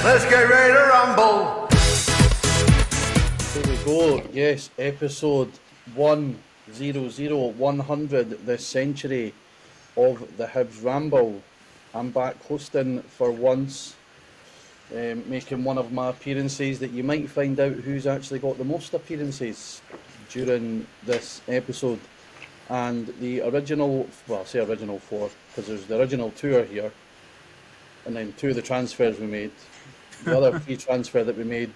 Let's get ready to rumble. Here we go. Yes, episode 100 this century of the Hibs Ramble. I'm back hosting for once, making one of my appearances that you might find out who's actually got the most appearances during this episode. And the original, well, I say original four, because there's the original two are here, and then two of the transfers we made. The other free transfer that we made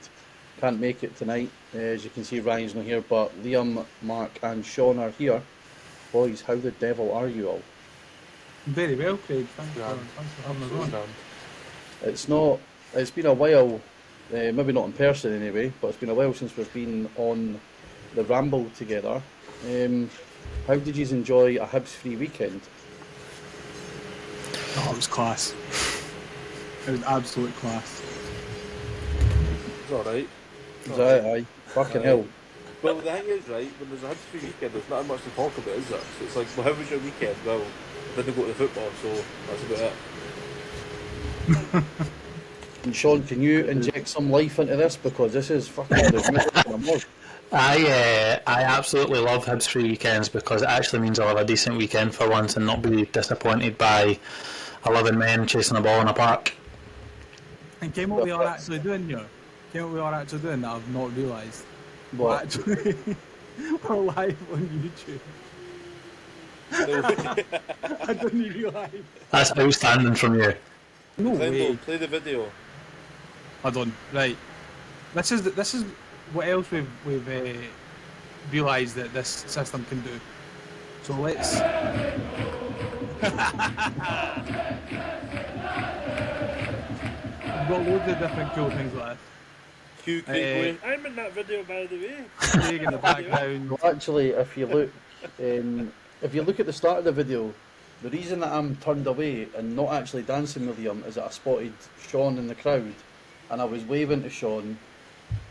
can't make it tonight. As you can see, Ryan's not here, but Liam, Mark and Sean are here. Boys, how the devil are you all? Very well, Craig. Thanks for having us on. It's been a while, maybe not in person anyway, but it's been a while since we've been on the Ramble together. How did you enjoy a Hibs free weekend? Oh, it was class. It was absolute class. It's alright. Aye, fucking hell. Well, the thing is, right, when there's a Hibs free weekend, there's not much to talk about, is there? So it's like, well, how was your weekend? Well, I didn't go to the football, so that's about it. And Sean, can you inject some life into this? Because this is fucking the I absolutely love Hibs free weekends because it actually means I'll have a decent weekend for once and not be disappointed by 11 men chasing a ball in a park. And came what we are actually doing here. Came what we are actually doing that I've not realised. What? Actually, we're live on YouTube. I didn't realise. That's outstanding from you. No way. Play the video. Hold on. Right. This is what else we've realised that this system can do. So let's. We've got loads of different cool things like this. Craig going, I'm in that video, by the way. Craig in the background. Well, actually, if you look at the start of the video, the reason that I'm turned away and not actually dancing with Liam is that I spotted Sean in the crowd, and I was waving to Sean,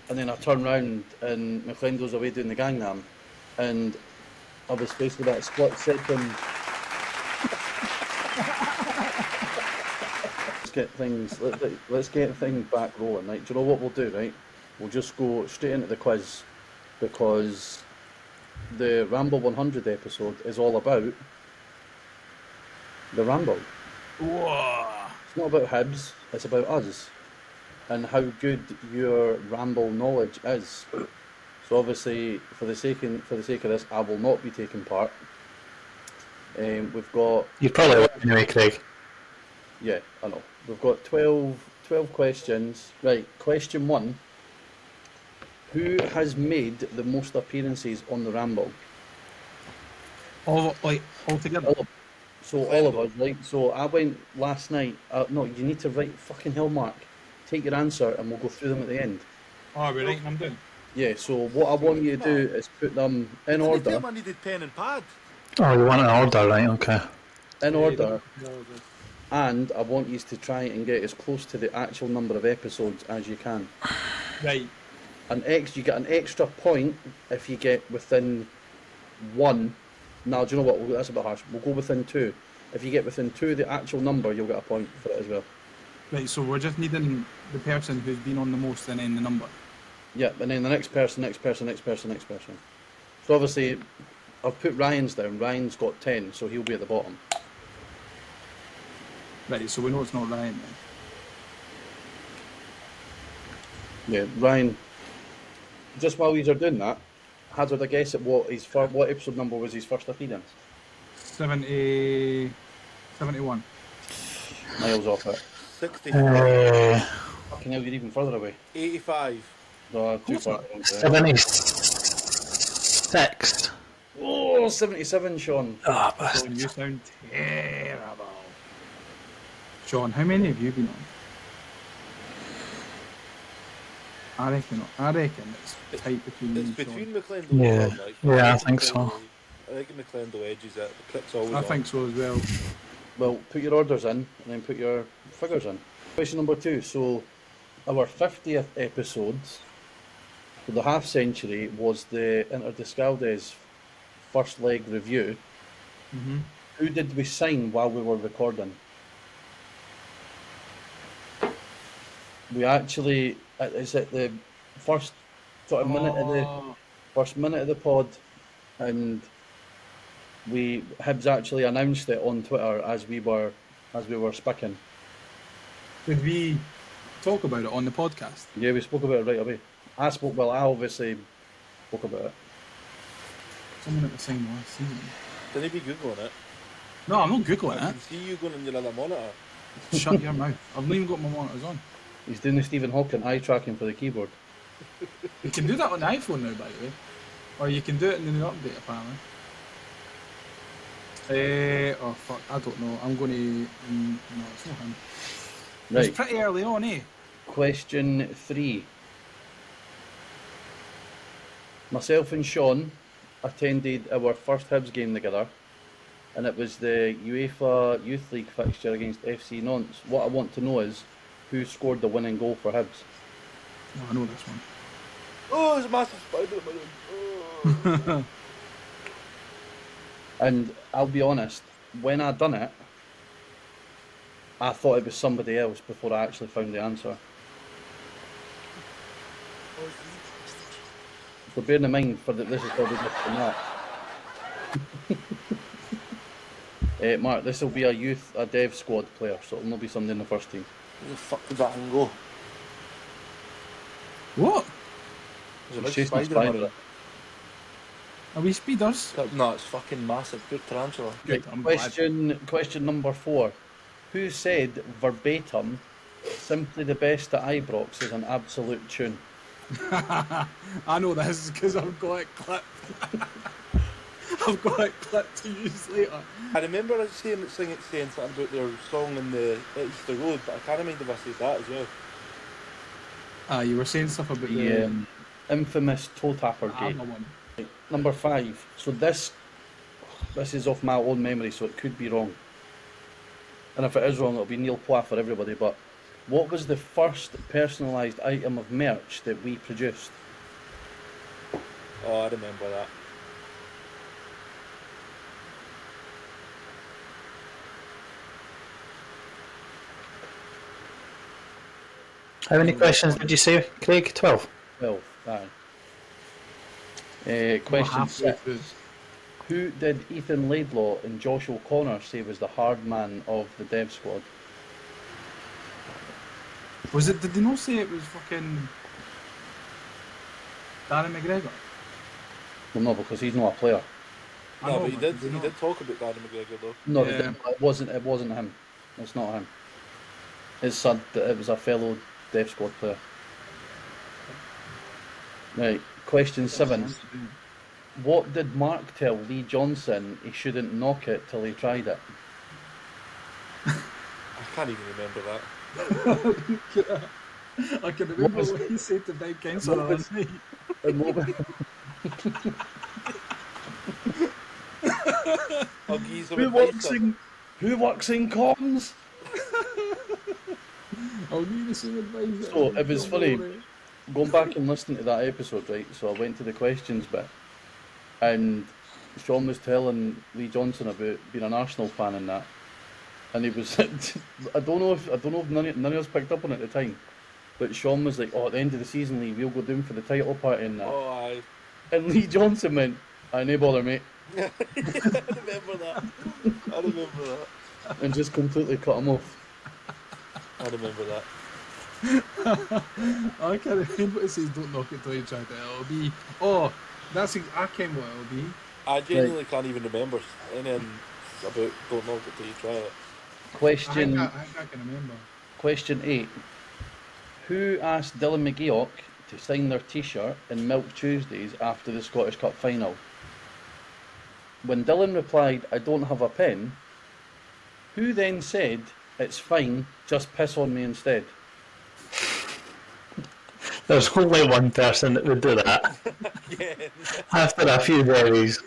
and then I turned round and McLean goes away doing the Gangnam, and I was faced with that split second. Let's get things back rolling, right? Do you know what we'll do, right? We'll just go straight into the quiz, because the Ramble 100th episode is all about the Ramble. Whoa. It's not about Hibs, it's about us and how good your Ramble knowledge is. So obviously, for the sake of this, I will not be taking part. We've got... You probably will anyway, Craig. Yeah, I know. We've got 12 questions. Right, question 1. Who has made the most appearances on the Ramble? All together. All of us, right? So I went last night. No, you need to write fucking hell, Mark. Take your answer and we'll go through them at the end. Oh, we're writing them down. Yeah, so what I want you to do is put them in order. I needed pen and pad. Oh, you want an order, right? Okay. In order. And I want you to try and get as close to the actual number of episodes as you can. Right. You get an extra point if you get within 1. Now, do you know what? That's a bit harsh. We'll go within 2. If you get within 2 the actual number, you'll get a point for it as well. Right, so we're just needing the person who's been on the most and then the number. Yeah, and then the next person. So obviously, I've put Ryan's down. Ryan's got 10, so he'll be at the bottom. Right, so we know it's not Ryan then. Yeah, Ryan. Just while you're doing that, hazard a guess at what episode number was his first appearance? 71. Miles off it. 60. Fucking hell, you're even further away. 85. No, too far. 76. Oh, 77, Sean. Oh, Sean, you sound terrible. Sean, how many have you been on? I reckon it's tight between me It's and between Sean. McLean Yeah. and like, Yeah, I think so. I think McLean edges it. The prick's always I on. think so as well. Well, put your orders in and then put your figures in. Question number 2. So, our 50th episode for the half century was the Inter Descaldes first leg review. Mm-hmm. Who did we sign while we were recording? We actually, is it the first sort of minute of the Oh, first minute of the pod, and Hibs actually announced it on Twitter as we were speaking. did we talk about it on the podcast? Yeah, we spoke about it right away. I obviously spoke about it. Someone at the same last season. Didn't he be googling it? No, I'm not I googling can it. see you going on your other monitor. Shut your mouth. I've not even got my monitors on. He's doing the Stephen Hawking eye tracking for the keyboard. You can do that on the iPhone now, by the way. Or you can do it in the new update, apparently. Oh fuck, I don't know. I'm going to... no, it's not him. Right. It's pretty early on, eh? Question 3. Myself and Sean attended our first Hibs game together, and it was the UEFA Youth League fixture against FC Nantes. What I want to know is who scored the winning goal for Hibs. No, I know this one. Oh, there's a massive spider in my room. Oh. And I'll be honest, when I done it, I thought it was somebody else before I actually found the answer. So bearing in mind this is probably different from that. Mark, this will be a dev squad player, so it'll not be somebody in the first team. Where the fuck did that thing go? What? There's a He's big chasing a spider in my spider. room. Are we speeders? No, it's fucking massive. Big tarantula. Good, I'm glad. Question number 4. Who said verbatim, simply the best at Ibrox is an absolute tune? I know this because I've got it clipped. I've got it clipped to use later. I remember us saying something about their song in the Easter Road, but I can't remember if I said that as well. You were saying stuff about The infamous toe tapper gate. one. Number 5. So this is off my own memory, so it could be wrong. And if it is wrong, it'll be Neil Poit for everybody. But what was the first personalised item of merch that we produced? Oh, I remember that. How many questions did you say, Craig? 12. 12. Aye. Question 6. Who did Ethan Laidlaw and Josh O'Connor say was the hard man of the dev squad? Was it? Did they not say it was fucking Darren McGregor? Well, no, because he's not a player. I No, know, but he man, did. He did talk about Darren McGregor though. No, Yeah. they didn't. It wasn't him. It's not him. It was a fellow dev squad player. Right. Question 7. What did Mark tell Lee Johnson he shouldn't knock it till he tried it? I can't even remember that. I can remember was- what he said to Big Councillor what was- last night. And what, I'll give you some who advice. works in comms? I'll need the same advice. So, it was funny. Going back and listening to that episode, right? So I went to the questions bit, and Sean was telling Lee Johnson about being an Arsenal fan and that, and he was. I don't know if none of us picked up on it at the time, but Sean was like, "Oh, at the end of the season, Lee, we'll go down for the title party and that." Oh, aye. And Lee Johnson went, "I no bother, mate," I remember that. I remember that. and just completely cut him off. I remember that. I can't remember what it says. Don't knock it till you try it. It'll be. Oh, that's. I can't what it'll be. I genuinely can't even remember anything about don't knock it till you try it. Question I think I can remember. Question 8. Who asked Dylan McGeoch to sign their T-shirt in Milk Tuesdays after the Scottish Cup final? When Dylan replied, "I don't have a pen," who then said, "It's fine, just piss on me instead"? There's only one person that would do that. Yeah. After a few days.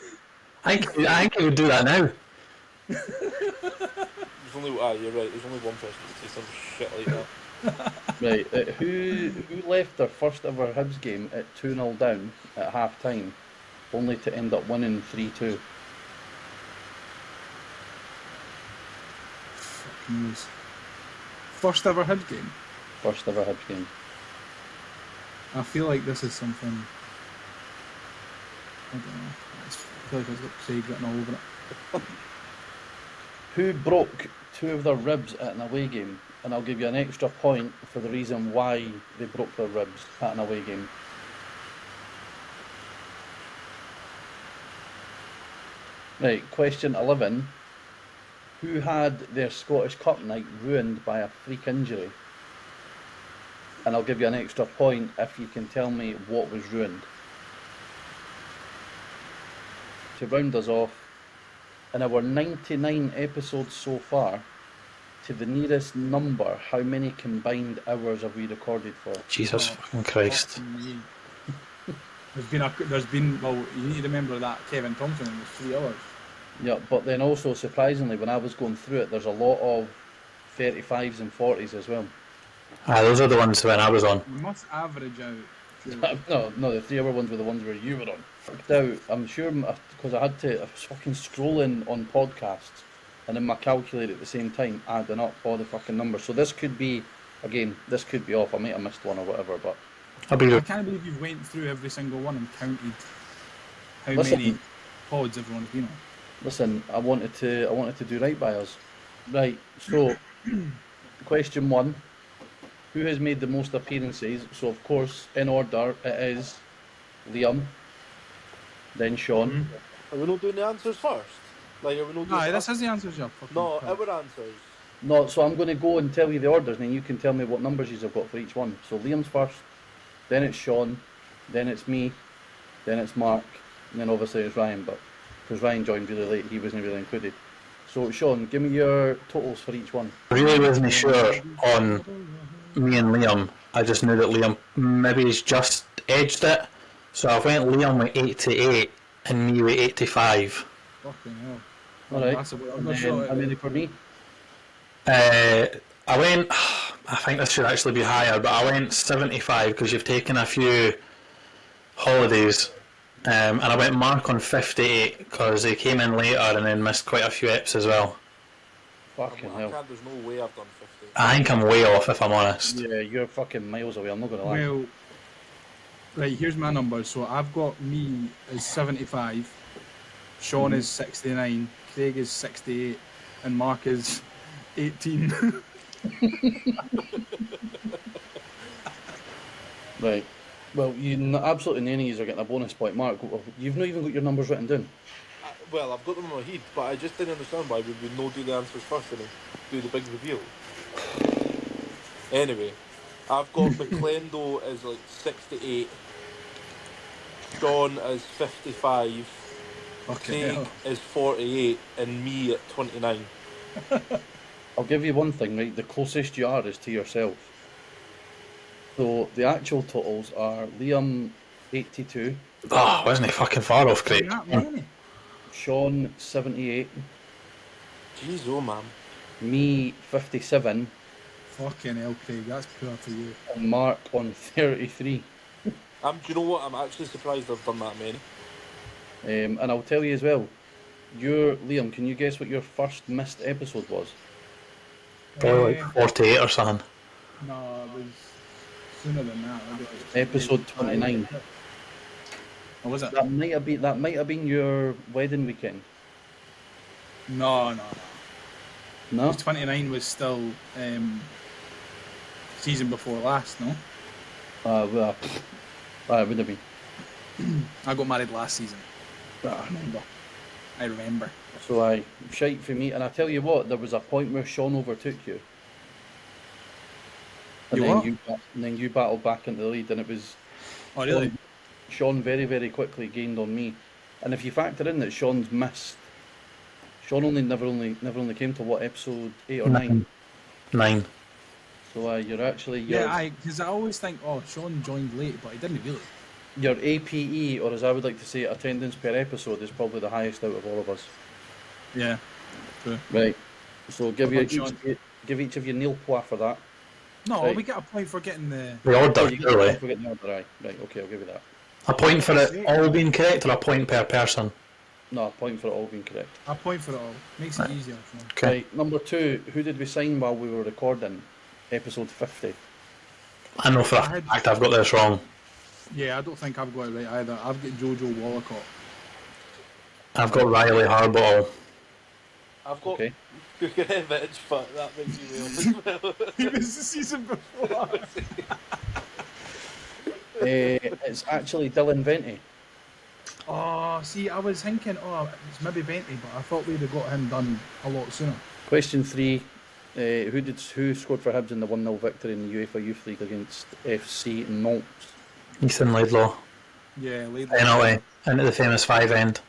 I think he would do that now. There's only you're right. There's only one person that say some shit like that. Right, who left their first ever Hibs game at 2-0 down at half time, only to end up winning 3-2? Fuck news. First ever Hibs game. First ever Hibs game. I feel like this is something. I don't know. I feel like it's got Craig written all over it. Who broke 2 of their ribs at an away game? And I'll give you an extra point for the reason why they broke their ribs at an away game. Right, question 11. Who had their Scottish Cup night ruined by a freak injury? And I'll give you an extra point if you can tell me what was ruined. To round us off, in our 99 episodes so far, to the nearest number, how many combined hours have we recorded for? Jesus fucking Christ. Fucking me. There's been, well, you need to remember that Kevin Thompson was 3 hours. Yeah, but then also, surprisingly, when I was going through it, there's a lot of 35s and 40s as well. Those are the ones when I was on. You must average out. No, the 3 hour ones were the ones where you were on. Now, I'm sure, because I was fucking scrolling on podcasts and in my calculator at the same time, adding up all the fucking numbers. So this could be, again, this could be off. I might have missed one or whatever, but... I can't believe you've went through every single one and counted how many pods everyone's been on. Listen, I wanted to do right by us. Right, so, question 1. Who has made the most appearances? So, of course, in order, it is Liam, then Sean. Are we not doing the answers first? Like, are we not doing Aye, this is the answers, yeah. No, our answers. No, so I'm going to go and tell you the orders, and then you can tell me what numbers you've got for each one. So Liam's first, then it's Sean, then it's me, then it's Mark, and then obviously it's Ryan, but because Ryan joined really late, he wasn't really included. So Sean, give me your totals for each one. I really wasn't sure on me and Liam. I just knew that Liam maybe he's just edged it. So I went Liam with 88 and me with 85. Fucking hell. Alright, That's a bit and then how many for me? I went, I think this should actually be higher, but I went 75 because you've taken a few holidays. And I went Mark on 58 because he came in later and then missed quite a few eps as well. Fucking hell. There's no way I've done 50. I think I'm way off if I'm honest. Yeah, you're fucking miles away, I'm not going to lie. Well, right, here's my numbers. So I've got me as 75, Sean is 69, Craig is 68, and Mark is 18. Right. Well, absolutely none of you are getting a bonus point. Mark, you've not even got your numbers written down. Well, I've got them in my head, but I just didn't understand why we would not do the answers first and then do the big reveal. Anyway, I've got McClendo as like 68, Sean is 55, Craig is 48, and me at 29. I'll give you one thing, right? The closest you are is to yourself. So the actual totals are Liam 82, Oh, wasn't he fucking far off, Craig? Sean 78, Jeez, oh man. me 57, Fucking hell, Craig, that's poor for you. and Mark on 33. Do you know what? I'm actually surprised I've done that many. And I'll tell you as well, Liam, can you guess what your first missed episode was? Probably like 48 or something. No, it was sooner than that. Maybe like Episode 29. Oh, was it? That might have been your wedding weekend. No. No? Because 29 was still season before last, no? Well, it would have been. I got married last season. I remember. So shite for me, and I tell you what, there was a point where Sean overtook you. And then you battled back into the lead, and it was Oh, really? Sean very, very quickly gained on me. And if you factor in that Sean's missed, Sean never only came to what, episode 8 or 9? 9. So you're actually because I always think, oh, Sean joined late, but he didn't really. your APE, or as I would like to say, attendance per episode, is probably the highest out of all of us. Yeah, true. Right. So give each of you nil point for that. No, Right. we get a point for getting the. The order, You surely. forget the order, aye. Right, okay, I'll give you that. A point for it all being correct or a point per person? No, a point for it all being correct. A point for it all. Makes it easier. So. Okay. Right, number 2, who did we sign while we were recording episode 50? I know for a I had- fact I've got this wrong. Yeah, I don't think I've got it right either. I've got Jojo Wallacott. I've got Riley Harbottle. I've got Okay. Kukurevich, but that makes me Wales as well. He was the season before. It's actually Dylan Venti. Oh, see, I was thinking, it's maybe Bentley, but I thought we'd have got him done a lot sooner. Question 3. Who scored for Hibs in the 1-0 victory in the UEFA Youth League against FC Nantes? Ethan Laidlaw. Yeah, Laidlaw. Penalty into the famous 5 end.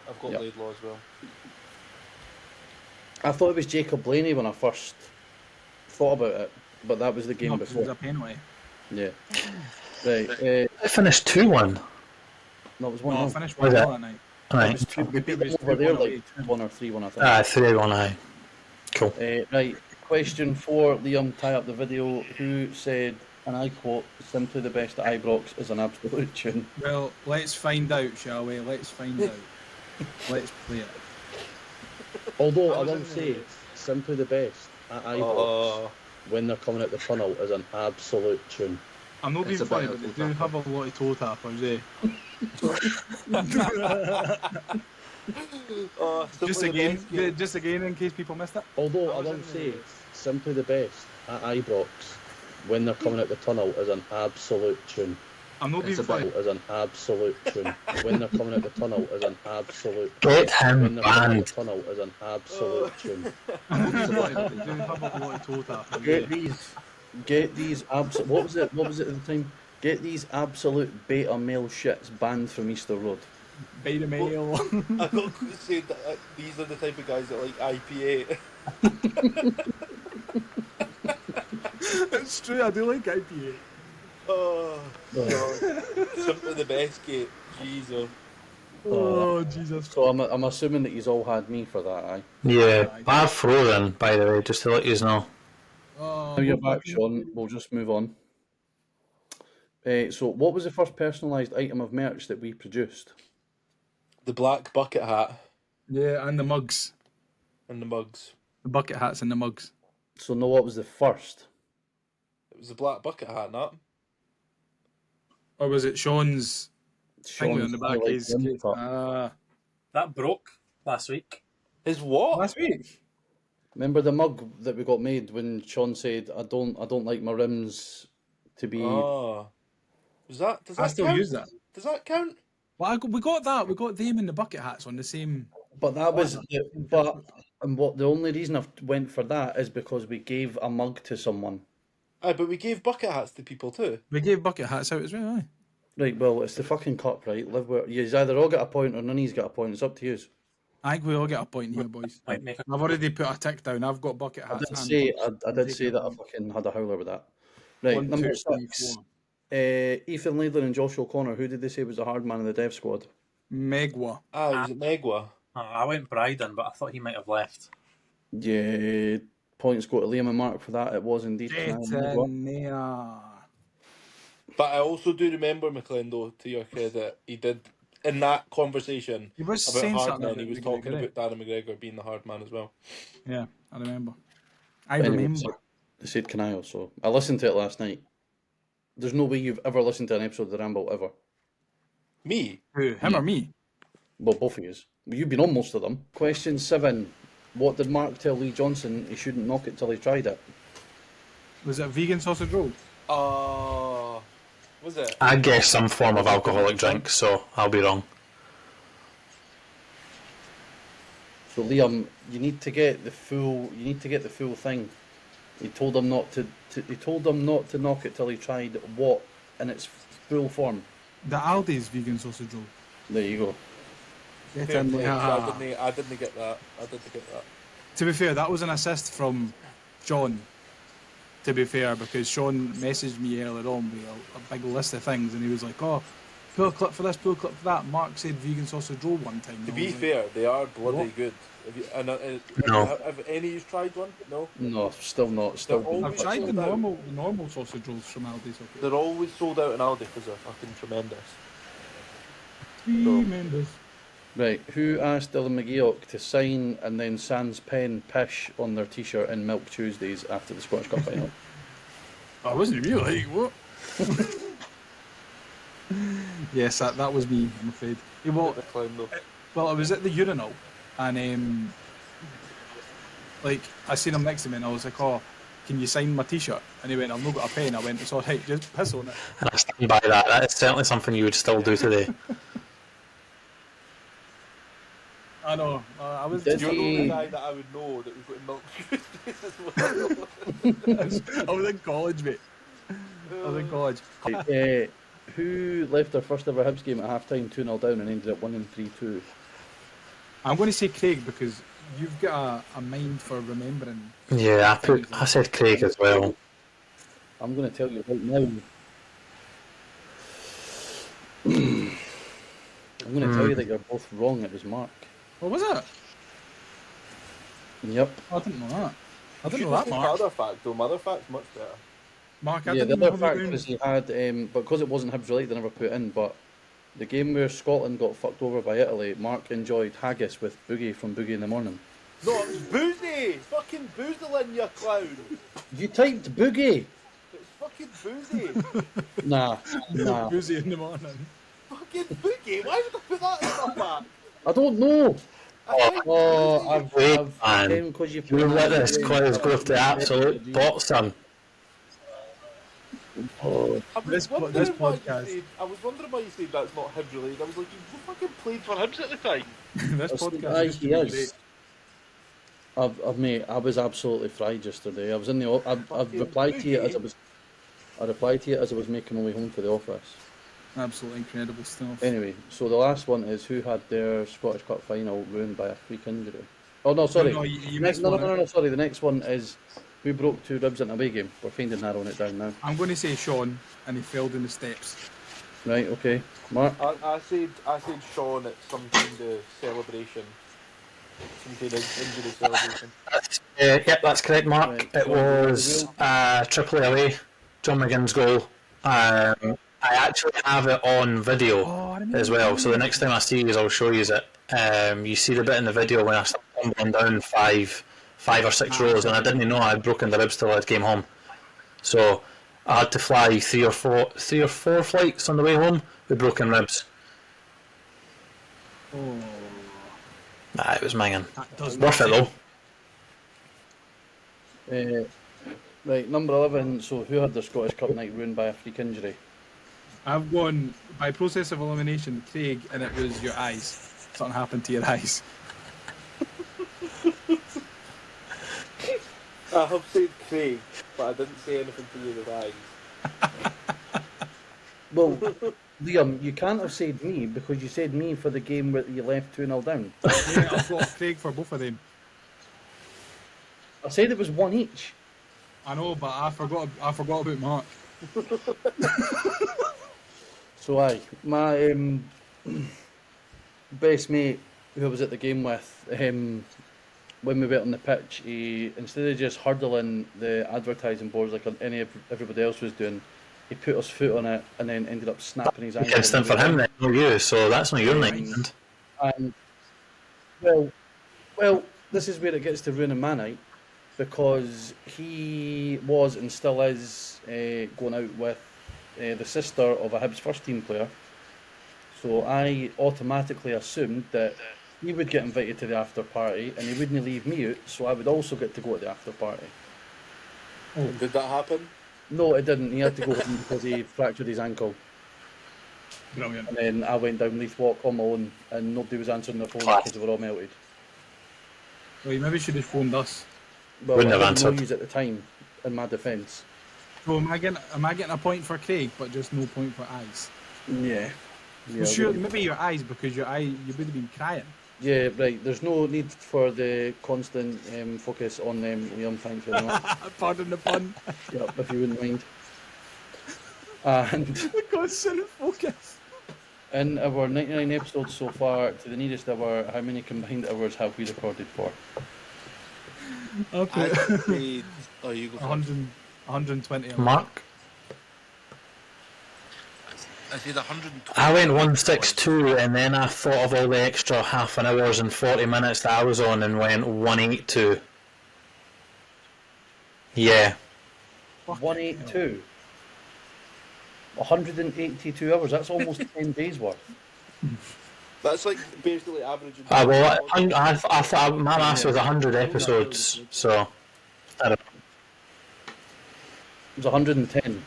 I've got Yep. Laidlaw as well. I thought it was Jacob Blaney when I first thought about it, but that was the game No, 'cause it was before. a penalty. Yeah. Right. It finished 2-1. No, it was No, I 1-0. finished Was 1-0 it? that night. Right. We beat It them was over there 2-1 like away. 2-1 or 3-1, I think. 3-1, aye. Cool. Right. Question 4. Liam, tie up the video. Who said, and I quote, "Simply the best at Ibrox is an absolute tune." Well, let's find out, shall we? Let's find out. Let's play it. Although I I was will in the- say, simply the best at Ibrox Oh, when they're coming out the tunnel is an absolute tune. I'm not being It's a funny, bit but of they a do toe have a lot of toe tappers, eh? Just again, in case people missed it. Although I I was will in the- say, simply the best at Ibrox when they're coming out the tunnel is an absolute tune. I'm not being funny. Is an absolute tune. When they're coming out the tunnel is an absolute. Get him When they're coming out banned. the tunnel is an absolute tune. I'm not being funny, but they do have a lot of toe tappers. Get these What was it? What was it at the time? Get these absolute beta male shits banned from Easter Road. Beta male. I got to say that these are the type of guys that like IPA. It's true, I do like IPA. Oh, God. Simply the best, Kate. Jesus. Oh, Jesus. So I'm assuming that you've all had me for that, aye. Yeah. I've frozen, by the way, just to let you know. Oh, Now you're back, Sean. We'll just move on. So, what was the first personalised item of merch that we produced? The black bucket hat Yeah, and the mugs. and the mugs. The bucket hats and the mugs. So, no, what was the first? It was the black bucket hat, not? Or was it Sean's thing on the back? highlight His, rim cut. That broke last week. His what? last week. Remember the mug that we got made when Sean said, "I don't like my rims to be." Oh. Does that I still count? use that. Does that count? Well, we got that. We got them and the bucket hats on the same. But that was, and what the only reason I went for that is because we gave a mug to someone. Aye, but we gave bucket hats to people too. We gave bucket hats out as well. Aye. Right, well, it's the fucking cup, right? Live where you either all get a point or none of you's got a point. It's up to you. I think we all get a point here, boys. Might make a I've already put a tick down. I've got bucket I hats. did and say, mugs. I did say that I fucking had a howler with that. Right, 1, number 2, 3, 6. 4. Ethan Laidlaw and Josh O'Connor. Who did they say was the hard man in the dev squad? Megwa. Was it Megwa? I went Bryden, but I thought he might have left. Yeah, points go to Liam and Mark for that. It was indeed. Detonator. But I also do remember McLean, though, to your credit, he did, in that conversation He was about saying hard something man, about he was McGregor, talking eh? about Darren McGregor being the hard man as well. Yeah, I remember. I Anyway, remember. They said Canile, so I listened to it last night. There's no way you've ever listened to an episode of the Ramble ever. Me? Who? Him or me? Well, both of you. You've been on most of them. Question 7. What did Mark tell Lee Johnson he shouldn't knock it till he tried it? Was it vegan sausage roll? Was it? I guess some form of alcoholic drink, so I'll be wrong. So Liam, you need to get the full. You need to get the full thing. He told him not to. He told him not to knock it till he tried what in its full form. The Aldi's vegan sausage roll. There you go. Get Fair in play, there. 'cause I didn't get that. To be fair, that was an assist from John. To be fair, because Sean messaged me earlier on with a big list of things, and he was like, "Oh, pull a clip for this, pull a clip for that." Mark said vegan sausage roll one time. To and I be was like, fair, they are bloody What? good. No. Have any of you tried one? No? No, still not. Still. They're all- I've tried the sold out. normal sausage rolls from Aldi's. Okay. They're always sold out in Aldi because they're fucking tremendous. Tremendous. Right. Who asked Dylan McGeoch to sign and then sans pen pish on their T-shirt in Milk Tuesdays after the Scottish Cup final? I wasn't me, like, what? Yes, that was me, I'm afraid. Hey, The clown though. well, I was at the urinal, and like, I seen him next to me, and I was like, oh, can you sign my t-shirt? And he went, I've not got a pen. I went, it's alright, just piss on it. And I stand by that. That is certainly something you would still do today. I know, I was Did You're the he- only guy that I would know that was putting milk as well. I was in college, mate. I was in college. Who left their first ever Hibs game at half time 2-0 down and ended up winning 3-2? I'm going to say Craig because you've got a mind for remembering. Yeah, I said Craig as well. I'm going to tell you right now. I'm going to tell you that you're both wrong. It was Mark. What was it? Yep. I didn't know that. I didn't You know that, should Mark. other fact though. My other fact's much better. Mark, I Yeah, the didn't know other fact you was he had, because it wasn't Hibs related, I never put in, but the game where Scotland got fucked over by Italy, Mark enjoyed haggis with Boogie from Boogie in the Morning. No, it was Boozy! Fucking Boozlin, you clown! You typed Boogie? It's fucking Boozy! Nah, nah. Boozy in the morning. Fucking Boogie! Why would I put that in my back? I don't know. Oh, Wait, I've man. because you've You let this quiz go to absolute bottom. Oh, I was This wondering why you podcast. said, I was wondering why you said that's not Hibs related. I was like, you fucking played for Hibs at the time. This aye, podcast used to he be is. great. Mate, I was absolutely fried yesterday. I was in the. I've Fucking replied to you as I Boogie. was. I replied to you as I was making my way home to the office. Absolutely incredible stuff. Anyway, so the last one is who had their Scottish Cup final ruined by a freak injury. Oh no, sorry. No, you Next, missed no, one. no, sorry. The next one is who broke 2 ribs in a away game. We're kind of narrowing it down now. I'm going to say Sean, and he fell down the steps. Right, okay. Mark. I said Sean at some kind of celebration. Some kind of injury celebration. Yep, that's correct, Mark. Right. It was Tripoli away, John McGinn's goal. I actually have it on video as well, so the next time I see you, I'll show you it. You see the bit in the video when I started tumbling down five or six rows, and I didn't know I'd broken the ribs till I came home. So I had to fly three or four flights on the way home with broken ribs. Oh, Nah, it was minging. that does Worth it nothing. though. Right, number 11. So who had their Scottish Cup night ruined by a freak injury? I've gone by process of elimination, Craig, and it was your eyes. Something happened to your eyes. I have said Craig, but I didn't say anything to you with eyes. Well, Liam, you can't have said me because you said me for the game where you left 2-0 down. Yeah, I've got Craig for both of them. I said it was 1 each. I know, but I forgot about Mark. So aye, my best mate who I was at the game with, when we went on the pitch, he, instead of just hurdling the advertising boards like everybody else was doing, he put his foot on it and then ended up snapping his ankle. Instant for him then, not you, so that's not your night. And well, this is where it gets to ruining my night, because he was and still is going out with the sister of a Hibs first team player. So I automatically assumed that he would get invited to the after party and he wouldn't leave me out, so I would also get to go to the after party. And did that happen? No, it didn't. He had to go home because he fractured his ankle. Brilliant. And then I went down Leith Walk on my own and nobody was answering their phone Class. because they were all melted. Well, you maybe should have phoned us. Well, Wouldn't I have didn't know answered. yous at the time, in my defence. So am I getting a point for Craig, but just no point for eyes? Yeah. Well, sure, maybe your eyes, because you would have been crying. Yeah, right. There's no need for the constant focus on them, Liam. Thanks very much. Pardon the pun. Yep, if you wouldn't mind. And The constant focus. in our 99 episodes so far, to the nearest hour, how many combined hours have we recorded for? Okay. I said, oh, you go first. 120. Mark? I said 120. I went 162 and then I thought of all the extra half an hours and 40 minutes that I was on and went 182. Yeah. Fucking 182. 182 hours. That's almost 10 days worth. That's like basically averaging. Well, I thought my maths was 100 episodes, so I don't know. It was 110.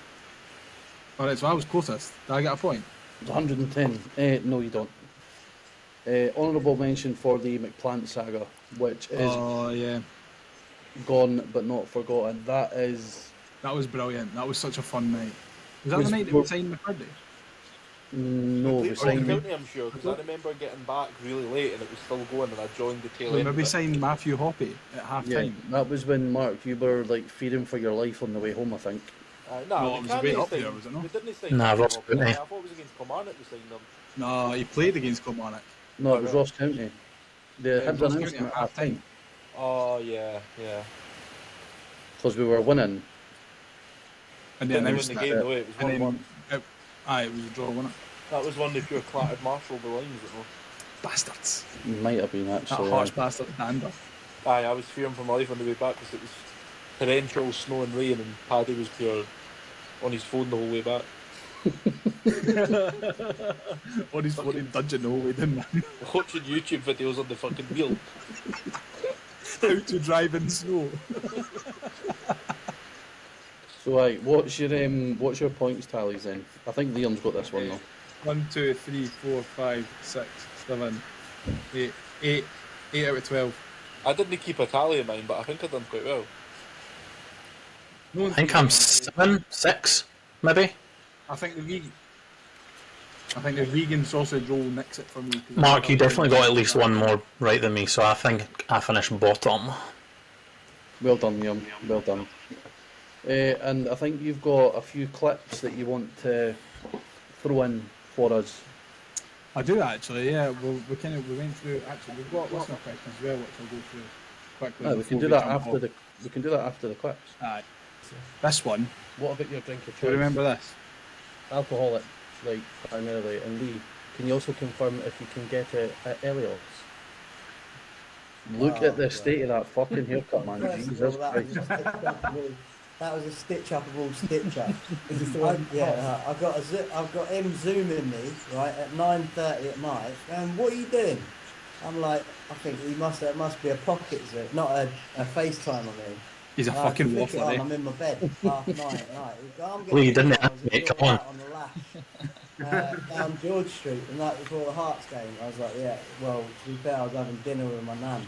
Alright, so I was closest. Did I get a point? It was 110. No, you don't. Honourable mention for the McPlant saga, which is Oh, yeah. gone but not forgotten. That was brilliant. That was such a fun night. Was that Was- the night that we signed McCurdy? no, We we played signed. County, I'm sure, because I remember getting back really late and it was still going, and I joined the tail We end. of maybe it. signed Matthew Hoppy at half Yeah, time. that was when Mark, you were like feeding for your life on the way home, I think. No, No, we it was can't way really up there, sign- was it not? We didn't sign Nah, Matthew Ross Hoppy. County. I thought it was against Kilmarnock we signed him. No, he played against Kilmarnock. No, it was Right. Ross County. The Yeah, Hibs Ross announced County him at at half time Oh, yeah, yeah. because we were winning. And they Didn't win announced the that. game, though, it was And 1-1. then, it was a draw, wasn't it? That was one of pure clattered Marshall the lines, you know. Bastards. Might have been That actually. harsh bastard dander. Aye, I was fearing for my life on the way back because it was torrential snow and rain, and Paddy was pure on his phone the whole way back. On his fucking dungeon the whole way down, man. Watching YouTube videos on the fucking wheel. How to drive in snow. So, right, what's your points tallies then? I think Liam's got this one though. 1, 2, 3, 4, 5, 6, 7, 8. 8 out of 12. I didn't keep a tally of mine, but I think I done quite well. I think I'm 7, 6, maybe. I think the vegan sausage roll nicks it for me. Mark, you definitely got at least one more right than me, so I think I finished bottom. Well done, Liam. Well done. And I think you've got a few clips that you want to throw in for us. I do actually, yeah. We went through. Actually, we've got listener questions as well, which I'll go through quickly. We can before do that jump after off. we can do that after the clips. Aye. This one. What about your drink of choice? Do you remember this? Alcoholic, like primarily. And Lee, can you also confirm if you can get it at Elliot's? Look at the state of that fucking haircut, man. First of Jesus all, Christ. that was a stitch up of all stitch up. I've got him zooming me right at 9:30 at night. And what are you doing? I'm like, I think it must be a pocket zoom, not a FaceTime on me. He's a And I fucking flick it on, waffler, I'm in my bed half night. Right, I'm Well, you didn't I have was to, mate, at come on. the lash, down George Street, and that before the Hearts game. I was like, yeah. Well, to be fair, I was having dinner with my nan.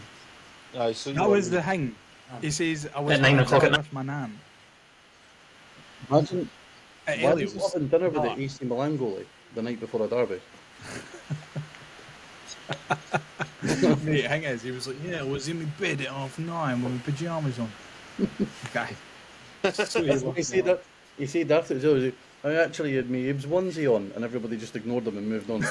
Aye, so That was the thing. He says, I was At 9 o'clock at with my nan. Imagine At why was Elliot's. having dinner with Ah. the AC Milan goalie the night before a derby. Mate, thing is, he was like, yeah, I was in my bed at 9:30 with my pyjamas on. Okay. So He said that. He said after it was, I actually had my Hibs onesie on, and everybody just ignored him and moved on.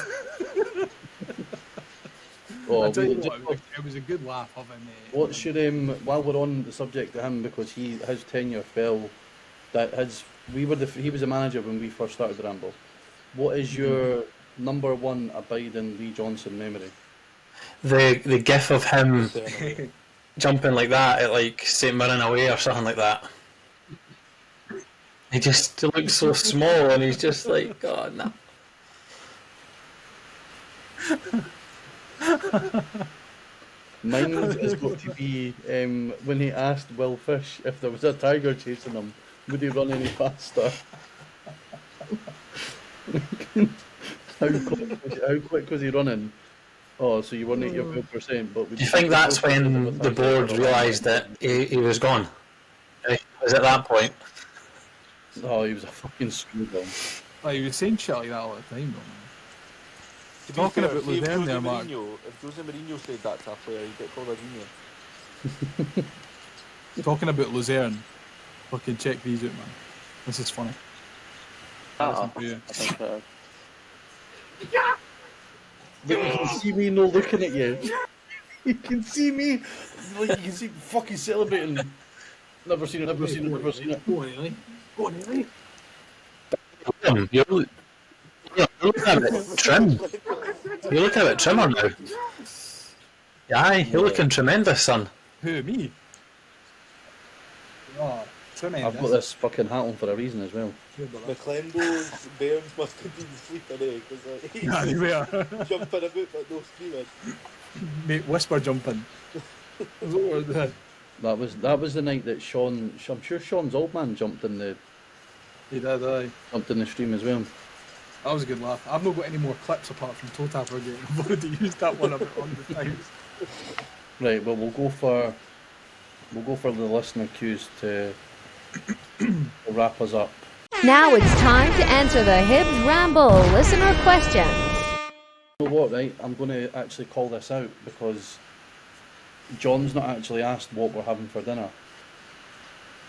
I tell you we- what, it was a good laugh having What's your while we're on the subject of him, because his tenure fell, he was a manager when we first started the Ramble. What is your number one abiding Lee Johnson memory? The gif of him jumping like that at like St Mirren away or something like that. He just looks so small and he's just like, God, no. Mine has got to be when he asked Will Fish if there was a tiger chasing him, would he run any faster? How quick was he running? Oh, so you weren't at your 12%, but... Do you think that's when the board realised that he was gone? Was at that point? Oh, he was a fucking screwball. Like, he was saying shit like that all the time, though, man. To be Talking fair, about see if Luzerne Jose there, Mark. If Jose Mourinho said that to a player, he'd get called a genius. Talking about Luzerne, fucking check these out, man. This is funny. Listen to you. But you can see me no looking at you. You can see me, like you can see fucking celebrating. Never seen it, never seen it, never seen it. Go on, Ellie. Go on, Ellie. You're looking a bit trim. You're looking a bit trimmer now. Aye, you're looking tremendous, son. Who, me? Oh, Tremendous. I've got this fucking hat on for a reason as well. McClendo's bairns must have been sleeping, because like, he's Yeah, they were. jumping about but no screaming. Mate, whisper jumping. That's what we're doing. That was the night that Sean. I'm sure Sean's old man jumped in the He did, aye. stream as well. That was a good laugh. I've not got any more clips apart from Toe Tapper again. I've already used that one about 100 times. Right. Well, we'll go for the listener cues to wrap us up. Now it's time to answer the Hibs Ramble listener questions. You know what? Right. I'm going to actually call this out because John's not actually asked what we're having for dinner.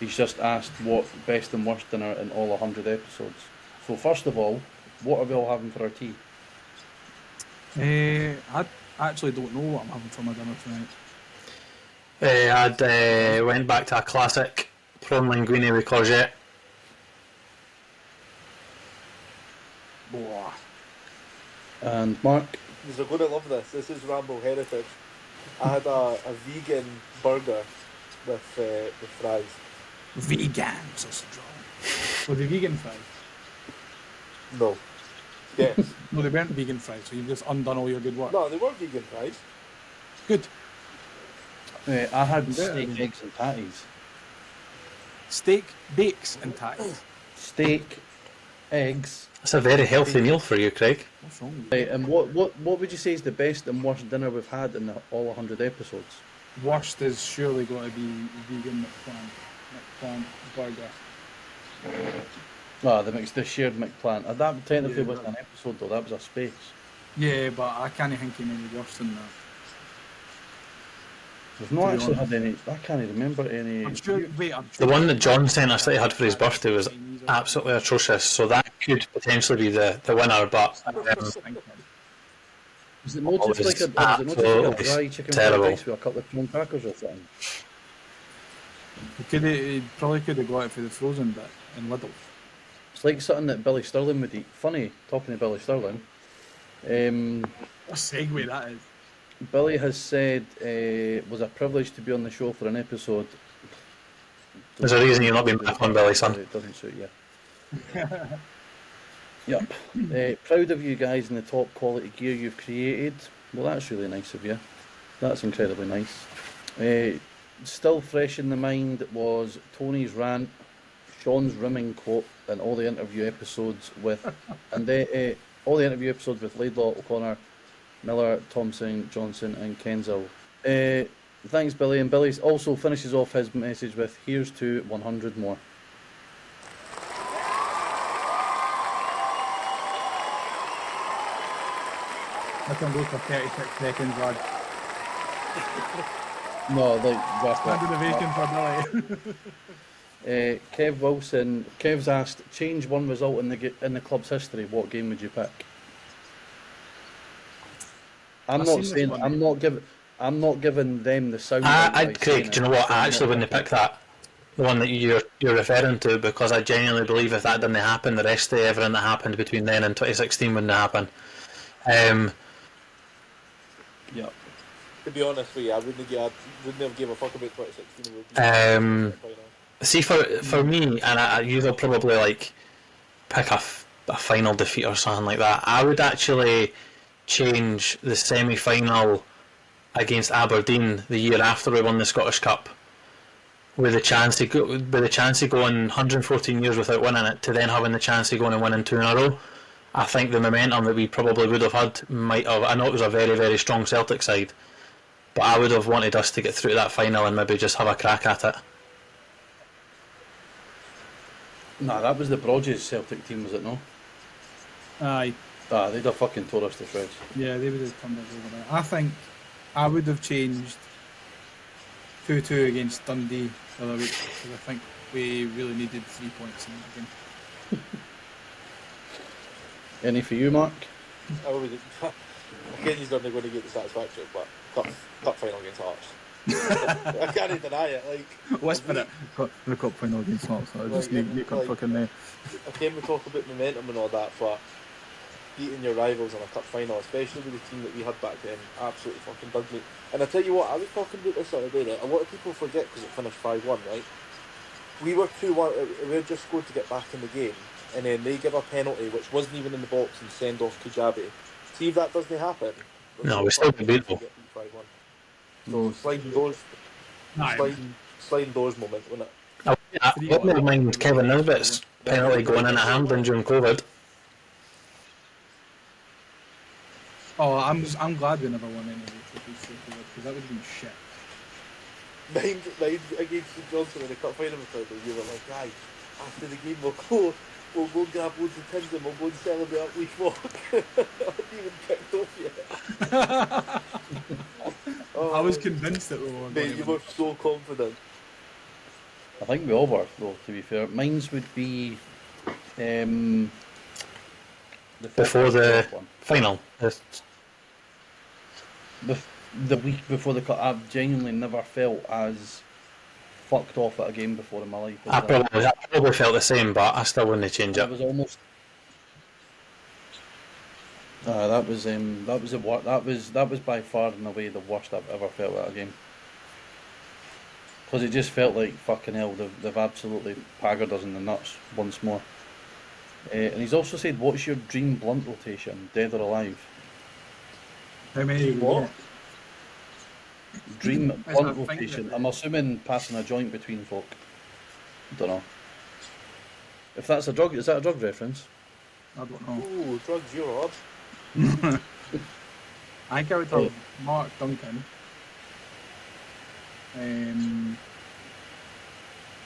He's just asked what best and worst dinner in all 100 episodes. So first of all, what are we all having for our tea? I actually don't know what I'm having for my dinner tonight. I'd went back to a classic prawn linguine with courgette. Blah. And Mark? You're going to love this. This is Ramble heritage. I had a vegan burger with fries. Vegan sausage roll. Were they vegan fries? No. Yes. No, they weren't vegan fries, so you've just undone all your good work. No, they were vegan fries. Good. I had steak, eggs and patties. Steak, bakes and tatties. Steak, eggs. That's a very healthy meal for you, Craig. What's wrong with Right, and what would you say is the best and worst dinner we've had in all 100 episodes? you? Worst is surely going to be vegan McPlant burger. The shared McPlant. That technically wasn't an episode though, that was a space. Yeah, but I can't think of any worse than that. We've not actually had any, I can't remember any. I'm sure. The one that John sent us that he had for his birthday was absolutely atrocious, so that could potentially be the winner, but Was it not Oh, just it like was a dry absolutely chicken fried terrible. rice with a couple of prawn crackers or something? He probably could have got it for the frozen bit in Lidl. It's like something that Billy Stirling would eat. Funny, talking to Billy Stirling. What a segue that is. Billy has said was a privilege to be on the show for an episode. There's a reason you're not being back on, Billy, son. It doesn't suit you. Yep. Proud of you guys and the top quality gear you've created. Well, that's really nice of you. That's incredibly nice. Still fresh in the mind was Tony's rant, Sean's rimming quote, and all the interview episodes with, all the interview episodes with Laidlaw, O'Connor, Miller, Thompson, Johnson, and Kenzel. Thanks, Billy. And Billy also finishes off his message with, "Here's to 100 more." I can go for 36 seconds, lad. No, like wrap Hand up. in the bacon for Billy. Kev Wilson. Kev's asked, change one result in the club's history. What game would you pick? I'm not giving them the sound. Craig, do you know what? I actually wouldn't pick that. The one that you're referring to, because I genuinely believe if that didn't happen, the rest of everything that happened between then and 2016 wouldn't happen. Yeah. To be honest with you, I wouldn't have given a fuck about 2016. See, for me, and you'll probably like pick a final defeat or something like that. I would actually change the semi-final against Aberdeen the year after we won the Scottish Cup, with the chance of going 114 years without winning it, to then having the chance of going and winning 2 in a row. I think the momentum that we probably would have had might have. I know it was a very, very strong Celtic side, but I would have wanted us to get through to that final and maybe just have a crack at it. Nah, that was the Broadges Celtic team, was it no? Aye. They'd have fucking tore us to shreds. Yeah, they would have turned us over there. I think I would have changed 2-2 against Dundee the other week, because I think we really needed 3 points in that game. Any for you, Mark? Again, he's not going to get the satisfaction, but cup final against Hearts. I can't deny it. Like, Whisper it. The cup final against Hearts. I just need cup fucking there. Again, we talk about momentum and all that, but beating your rivals in a cup final, especially with the team that we had back then, absolutely fucking dug me. And I tell you what, I was talking about this the other day, right? A lot of people forget because it finished 5-1, right? we were 2-1. We had just scored to get back in the game, and then they give a penalty which wasn't even in the box and send off Kajabi. See if that doesn't happen. No, we still could beat them. Get beat 5-1. So sliding doors moment, wasn't it? I wouldn't mind Kevin Nisbet's penalty going in at Hampden during COVID. Oh, I'm glad we never won any of it because that would have been shit. Mind against St Johnson in the cup final final, you were like, guys, after the game we'll go grab loads of tins and we'll go and celebrate up Leaf Walk. I haven't even kicked off yet. I was convinced that we were. Mate, you were so confident. I think we all were, though, to be fair. Mine's would be the Before the one. final. The week before the cut, I've genuinely never felt as fucked off at a game before in my life. I probably felt the same, but I still wouldn't change That it. was almost. That was by far and away the worst I've ever felt at a game. Because it just felt like fucking hell. They've absolutely paggered us in the nuts once more. And he's also said, "What's your dream blunt rotation, dead or alive?" How many? What? Dream Is blunt that a thing rotation. that- I'm assuming passing a joint between folk. Don't know. If that's a drug, is that a drug reference? I don't know. Ooh, drugs, you're odd. I think I would have Mark Duncan,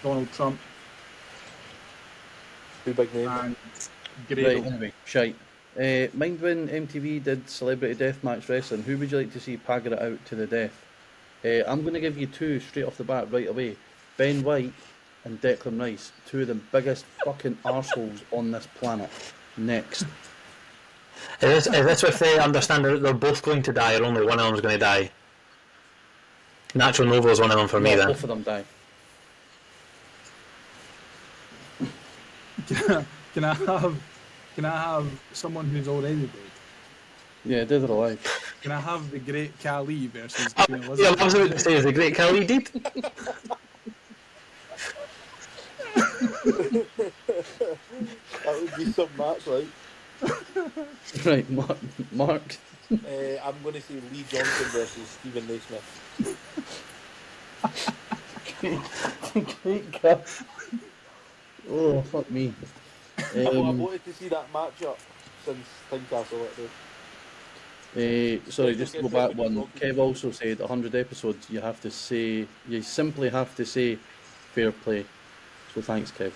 Donald Trump, Two big names. and Right, Grado. anyway, shite. Mind when MTV did Celebrity Deathmatch Wrestling, who would you like to see pagger it out to the death? I'm going to give you two straight off the bat right away. Ben White and Declan Rice, two of the biggest fucking arseholes on this planet. Next. Is this if they understand that they're both going to die or only one of them's going to die? Natural Nova is one of them for me No, then. both of them die. Can I have someone who's already dead? Yeah, dead or alive. Can I have the Great Khali versus Queen Yeah, Elizabeth? I was about to say, is the Great Khali dead? That would be some match, right? Right, Mark. I'm going to say Lee Johnson versus Stephen Naismith. Great God. Oh, fuck me. I wanted to see that matchup since Tynecastle let go. Sorry, just to go back one. Kev also said 100 episodes. You simply have to say fair play. So thanks, Kev.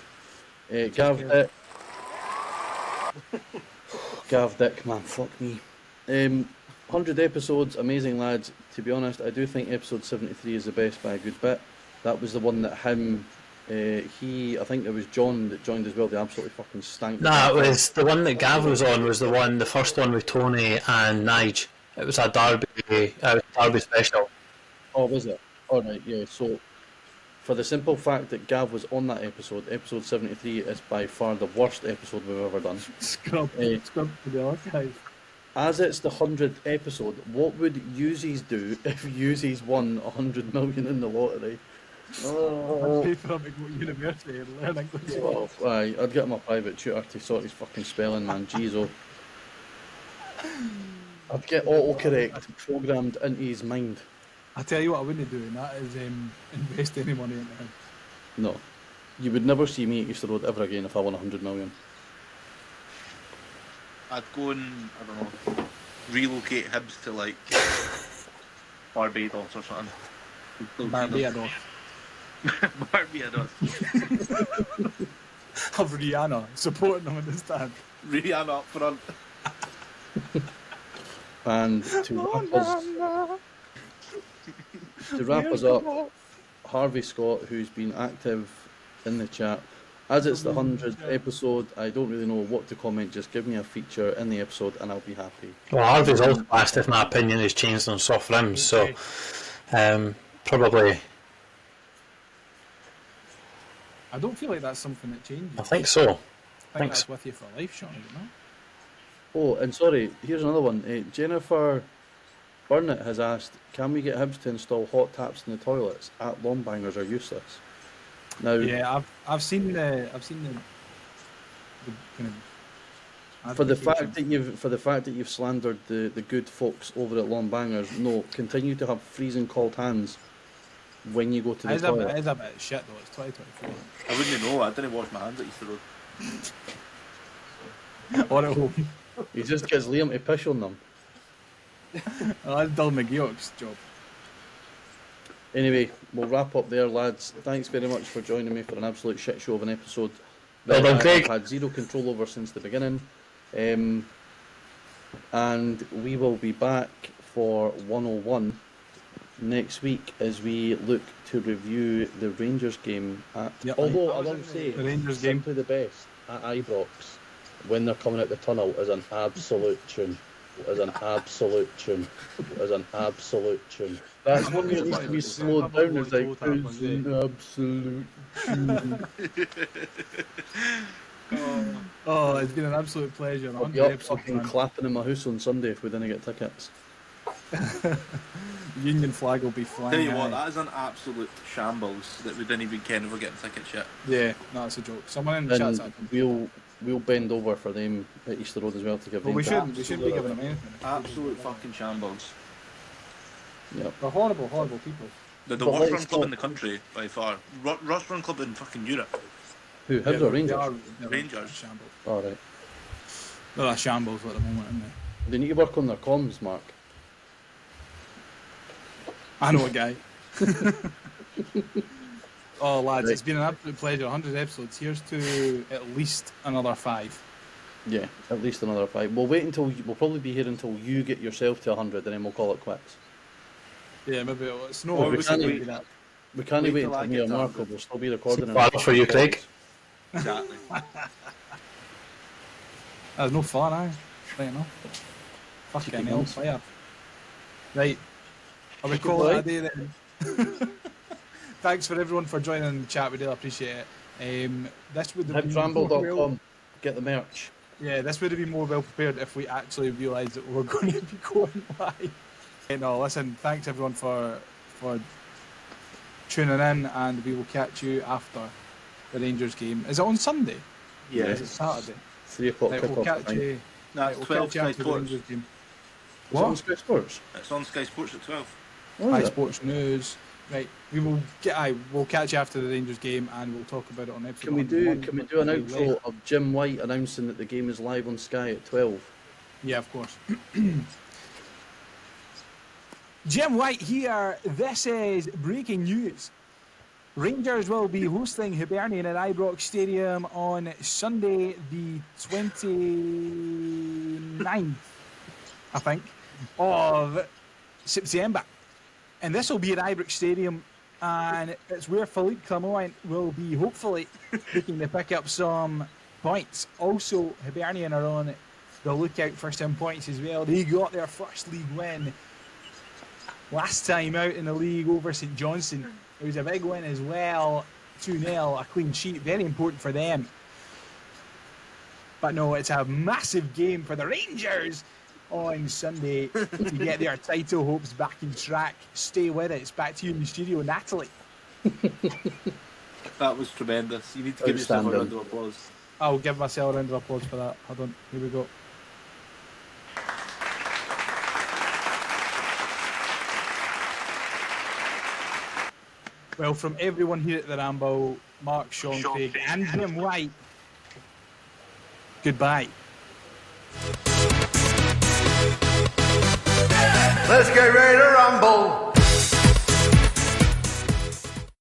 Gav Dick, man, fuck me. 100 episodes, amazing lads. To be honest, I do think episode 73 is the best by a good bit. That was the one that I think it was John that joined as well. They absolutely fucking stank. Nah, it was the one that Gav was on. Was the first one with Tony and Nige. It was a Derby special. Oh, was it? Alright, yeah. So, for the simple fact that Gav was on that episode 73 is by far the worst episode we've ever done. Scrub to the archive. As it's the 100th episode, what would Uzis do if Uzis won 100 million in the lottery? I'd pay for him to go to university and learn English. Oh, aye, I'd get him a private tutor to sort his fucking spelling, man. Jeez, oh. I'd get autocorrect programmed into his mind. I tell you what I wouldn't do, and that is invest any money into him. No. You would never see me at Easter Road ever again if I won 100 million. I'd go and, I don't know, relocate Hibs to like Barbados or something. Barbados. Barbados. Have Rihanna supporting them in the stand. Rihanna up front. And to wrap us up, Harvey Scott, who's been active in the chat. As it's the 100th episode, I don't really know what to comment. Just give me a feature in the episode and I'll be happy. Well, Harvey's also asked if my opinion has changed on soft rims, so probably. I don't feel like that's something that changes. I think so. I think Thanks. that's with you for life, Sean, you know? Oh, and sorry, here's another one. Jennifer Burnett has asked, can we get Hibs to install hot taps in the toilets? At lawn bangers are useless. Now, Yeah, I've seen the kind of for the fact advocation. that you've slandered the good folks over at Long Bangers, no, continue to have freezing cold hands when you go to the It is toilet. a bit shit though. It's 2023. I wouldn't know. I didn't wash my hands at Easter Road. Or at home. He just gets Liam to piss on them. Oh, that's Dylan McGeoch's job. Anyway, we'll wrap up there, lads. Thanks very much for joining me for an absolute shit show of an episode Well that done, Craig. I've had zero control over since the beginning. And we will be back for 101 next week as we look to review the Rangers game at. Yep. Although I will say, The Rangers game. simply the best at Ibrox when they're coming out the tunnel is an absolute tune. Is an absolute tune. Is an absolute tune. That's one that needs to be slowed down. It's like it's an absolute tune. Oh, it's been an absolute pleasure. I'll be up fucking clapping in my house on Sunday if we didn't get tickets. Union flag will be flying. Tell you what, high. that is an absolute shambles that we didn't even ken if we're getting tickets yet. Yeah, no, it's a joke. Someone in the chat's And happened. we'll bend over for them at Easter Road as well to give But them. we shouldn't be giving them anything. Absolute fucking shambles. Yep. They're horrible, horrible people. They're the But worst let's run club not- in the country by far. Worst run club in fucking Europe. Who? Hibs or Rangers? They're Rangers. Shambles. Alright. They're a shambles at the moment, aren't they? They need to work on their comms, Mark. I know a guy. Oh, lads, Right. it's been an absolute pleasure. 100 episodes. Here's to at least another 5. Yeah, at least another 5. We'll wait until we'll probably be here until you get yourself to 100, and then we'll call it quits. Yeah, maybe it's no. Or we we can't can't wait- do that. We can't Wait wait till I until me get and to Mark 100. will still be recording. in Far for you, Craig. Exactly. That's no fun, aye. Right enough. Fucking Chicken hell, wings. fire. Right. Are we Chicken calling it a boy. day then? Thanks for everyone for joining the chat. We do appreciate it. This would have been more well, Hibsramble.com. Get the merch. yeah, this would have been more well prepared if we actually realised that we were going to be going live. No, listen, thanks everyone for tuning in, and we will catch you after the Rangers game. Is it on Sunday? Yeah. Is it Saturday? 3 o'clock Right, kickoff. we'll catch time. you. No, Right, it's we'll 12 catch you Sky after the Sports. Rangers game. Is it on Sky Sports? It's on Sky Sports at 12. Oh, High is it? Sports News. Right, we'll catch you after the Rangers game, and we'll talk about it on episode. Can we do 101. an outro of Jim White announcing that the game is live on Sky at 12? Yeah, of course. Jim White here. This is breaking news. Rangers will be hosting Hibernian at Ibrox Stadium on Sunday the 29th, I think, of September. And this will be at Ibrox Stadium, and it's where Philippe Clermont will be hopefully looking to pick up some points. Also, Hibernian are on the lookout for some points as well. They got their first league win last time out in the league over St Johnstone. It was a big win as well, 2-0, a clean sheet, very important for them. But no, it's a massive game for the Rangers on Sunday to get their title hopes back in track. Stay with it. It's back to you in the studio, Natalie. That was tremendous. You need to give yourself a Outstanding. round of applause. I'll give myself a round of applause for that. Hold on, here we go. Well, from everyone here at the Ramble, Mark, Sean, Craig, and Jim White, goodbye. Let's get ready to rumble.